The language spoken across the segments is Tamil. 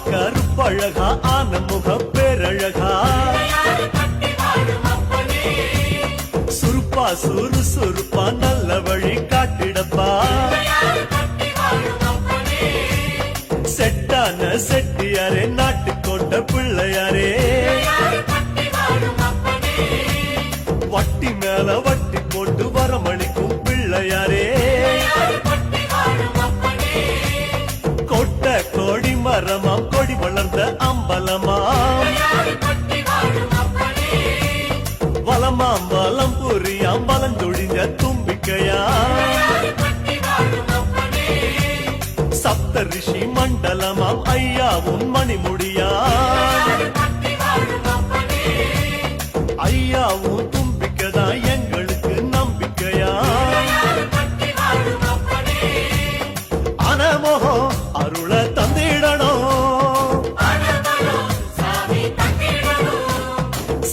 கருப்பழகா ஆன முக பேரழகா சுருப்பா சுறுசுறுப்பா நல்ல வழி காட்டிடப்பா செட்டான செட்டியாரே நாட்டுக்கோட்ட பிள்ளையாரே வட்டி மேல வட்டி போட்டு வரமளிக்கும் பிள்ளையாரே கொட்ட கோடி மரமாம் கொடி வளர்ந்த அம்பலமாம் வலமாம் வலம் புரியாம் வலந்தொழிஞ்ச தும்பிக்கையா சப்த ரிஷி மண்டலமாம் ஐயாவும் மணிமுடியா ஐயாவும் தும்பிக்கைதான் எங்களுக்கு நம்பிக்கையா அனமோகம் அருள தந்திடணும்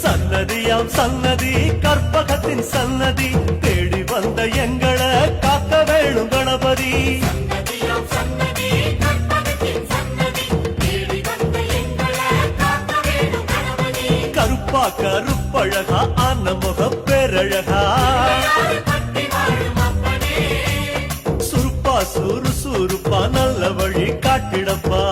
சன்னதியாம் சன்னதி கற்பகத்தின் சன்னதி தேடி வந்த எங்களை காக்க வேணும் கணபதி கருப்பா கருப்பழகா ஆன முக பேரழகா சுருப்பா சுறுசுறுப்பா நல்ல வழி காட்டிடப்பா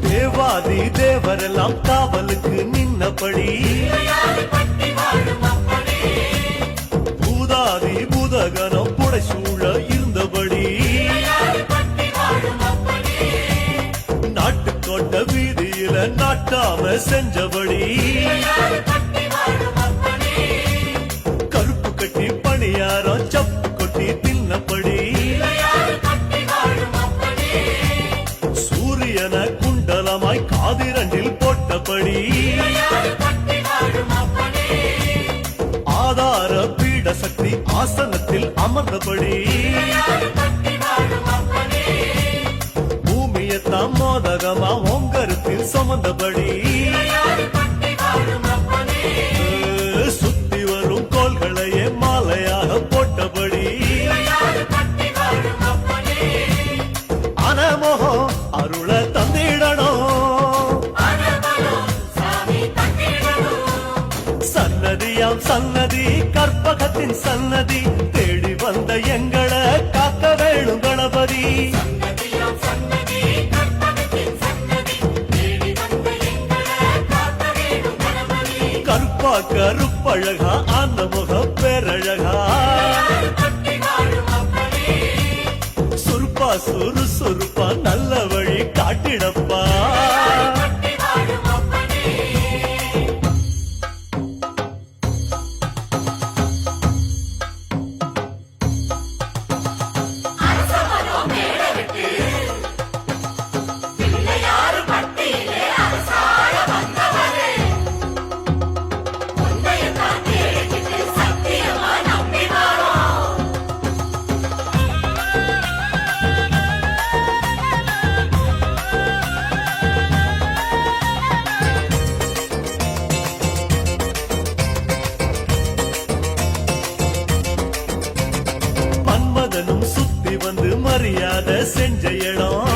தேவாதி தேவரெல்லாம் காவலுக்கு நின்னபடி பூதாதி பூதகனம் புடைசூழ இருந்தபடி நாட்டுக்கோட்ட வீதியில நாட்டாம செஞ்சபடி கருப்பு கட்டி பணியாரம் சப்பு கொட்டி தின்னபடி சூரியன குண்டலமாய் காதிரண்டில் போட்டபடி ஆதார பீட சக்தி ஆசனத்தில் அமர்ந்தபடி பூமியத்தாம் மோதகமா ஓங்கருத்தில் சுமந்தபடி சுத்தி வரும் கோள்களையே மாலையாக போட்டபடி அனமோகம் அருள தந்திடணும் சன்னதியாம் சன்னதி கற்பகத்தின் சன்னதி தேடி வந்த எங்களை காக்க வேணும் கணபதி கருப்பா கருப்பழகா ஆன முக பேரழகா சுருப்பா சுறுசுறுப்பா நல்ல வழி காட்டிடப்பா சுத்தி வந்து மரியாதை செஞ்ச இடம்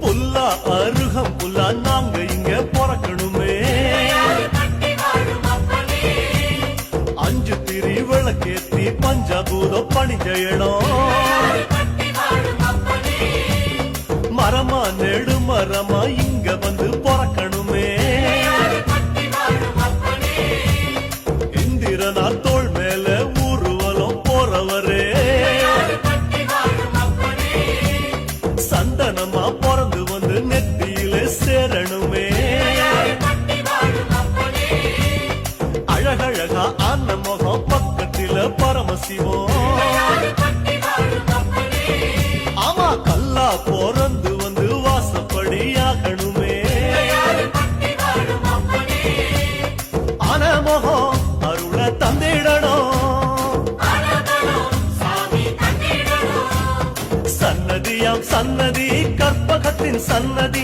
புல்லா அருகம் புல்லா நாங்க இங்க பிறக்கணுமே அஞ்சு திரி விளக்கேத்தி பஞ்சாபூத பணிஞ்ச இடம் மரமா நெடு மரமா இங்க வந்து பிறக்கணுமே இந்திரனா தோள் மேல ஊர்வலம் போறவரே சந்தனமா பிறந்து வந்து நெத்தியில சேரணுமே அழகழகா ஆன முகம் பக்கத்தில பரமசிவம் ஆமா கல்லா பிறந்து வந்து வாசப்படி ஆகணுமே சன்னதியாம் சன்னதி கற்பகத்தின் சன்னதி